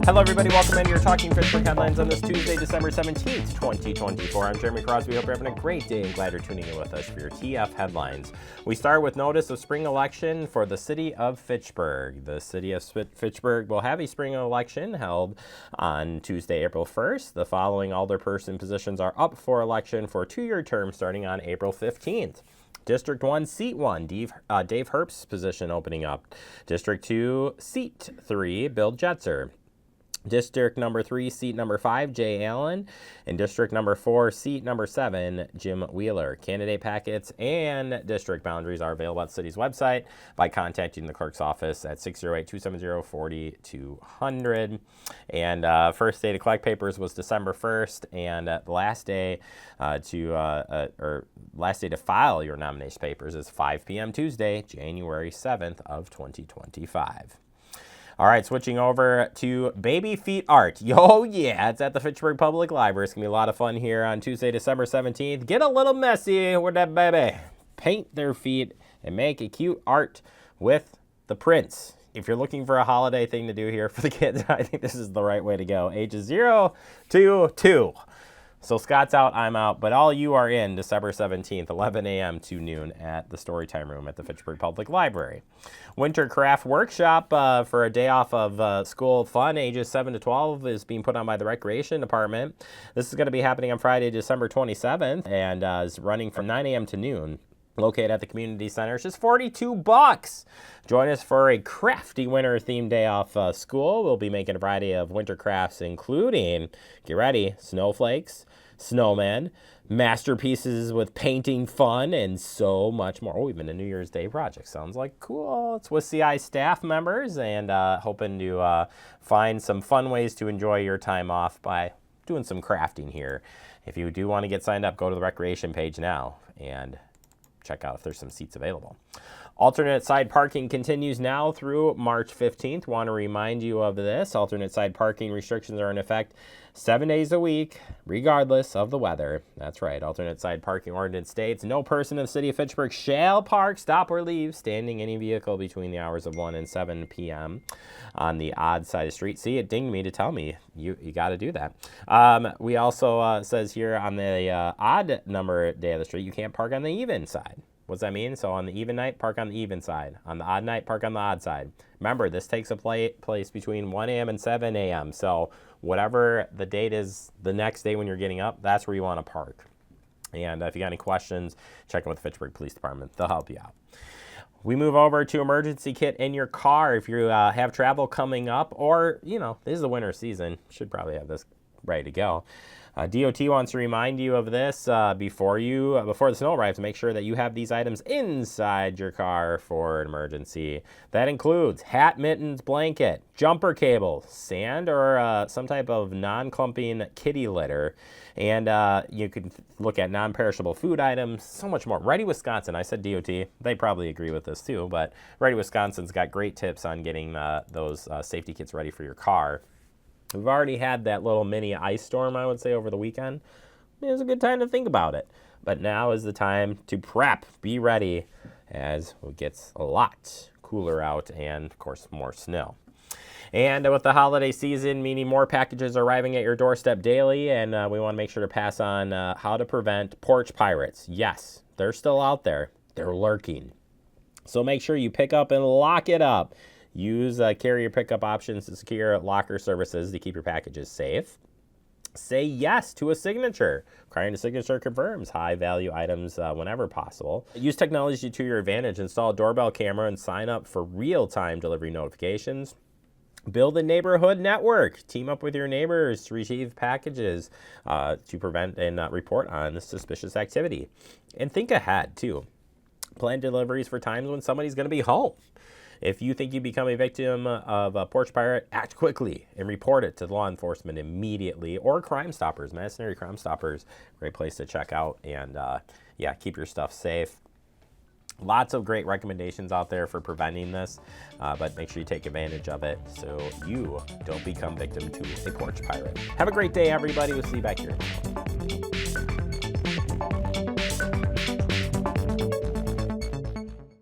Hello, everybody. Welcome into your Talking Fitchburg headlines on this Tuesday, December 17th, 2024. I'm Jeremy Crosby. Hope you're having a great day and glad you're tuning in with us for your TF headlines. We start with notice of spring election for the city of Fitchburg. The city of Fitchburg will have a spring election held on Tuesday, April 1st. The following alderperson positions are up for election for a 2-year term starting on April 15th. District 1, Seat 1, Dave Herbst's position opening up. District 2, Seat 3, Bill Jetzer. District number 3, seat number 5, Jay Allen. And district number 4, seat number 7, Jim Wheeler. Candidate packets and district boundaries are available at the city's website by contacting the clerk's office at 608-270-4200. And first day to collect papers was December 1st, and the last day to file your nomination papers is 5 p.m. Tuesday, January 7th of 2025. All right, switching over to baby feet art. Yo, yeah, it's at the Fitchburg Public Library. It's going to be a lot of fun here on Tuesday, December 17th. Get a little messy with that baby. Paint their feet and make a cute art with the prints. If you're looking for a holiday thing to do here for the kids, I think this is the right way to go. Ages 0 to 2. So Scott's out, I'm out, but all you are in December 17th, 11 a.m. to noon at the Storytime Room at the Fitchburg Public Library. Winter Craft Workshop for a day off of school fun, ages 7 to 12, is being put on by the Recreation Department. This is going to be happening on Friday, December 27th, and is running from 9 a.m. to noon. Located at the community center. It's just $42. Join us for a crafty winter themed day off school. We'll be making a variety of winter crafts, including, get ready, snowflakes, snowmen, masterpieces with painting fun, and so much more. Oh, even a New Year's Day project. Sounds like cool. It's with CI staff members, and hoping to find some fun ways to enjoy your time off by doing some crafting here. If you do want to get signed up, go to the recreation page now and check out if there's some seats available. Alternate side parking continues now through March 15th. Want to remind you of this. Alternate side parking restrictions are in effect 7 days a week, regardless of the weather. That's right. Alternate side parking ordinance states no person in the city of Fitchburg shall park, stop, or leave standing any vehicle between the hours of 1 and 7 p.m. on the odd side of the street. See, it dinged me to tell me you got to do that. We also says here on the odd number day of the street, you can't park on the even side. What does that mean? So on the even night, park on the even side. On the odd night, park on the odd side. Remember, this takes a place between 1 a.m. and 7 a.m. So whatever the date is the next day when you're getting up, that's where you want to park. And if you got any questions, check in with the Fitchburg Police Department. They'll help you out. We move over to emergency kit in your car if you have travel coming up, or, this is the winter season. Should probably have this ready to go. DOT wants to remind you of this before the snow arrives. Make sure that you have these items inside your car for an emergency. That includes hat, mittens, blanket, jumper cable, sand, or some type of non-clumping kitty litter. And you can look at non-perishable food items, so much more. Ready Wisconsin, I said DOT. They probably agree with this too, but Ready Wisconsin's got great tips on getting those safety kits ready for your car. We've already had that little mini ice storm, I would say, over the weekend. It was a good time to think about it. But now is the time to prep, be ready, as it gets a lot cooler out and, of course, more snow. And with the holiday season, meaning more packages arriving at your doorstep daily, and we want to make sure to pass on how to prevent porch pirates. Yes, they're still out there. They're lurking. So make sure you pick up and lock it up. Use carrier pickup options to secure locker services to keep your packages safe. Say yes to a signature. Requiring a signature confirms high-value items whenever possible. Use technology to your advantage. Install a doorbell camera and sign up for real-time delivery notifications. Build a neighborhood network. Team up with your neighbors to receive packages to prevent and report on suspicious activity. And think ahead, too. Plan deliveries for times when somebody's going to be home. If you think you become a victim of a porch pirate, act quickly and report it to law enforcement immediately, or Crime Stoppers. Madison Area Crime Stoppers, great place to check out, and keep your stuff safe. Lots of great recommendations out there for preventing this, but make sure you take advantage of it so you don't become victim to a porch pirate. Have a great day, everybody. We'll see you back here.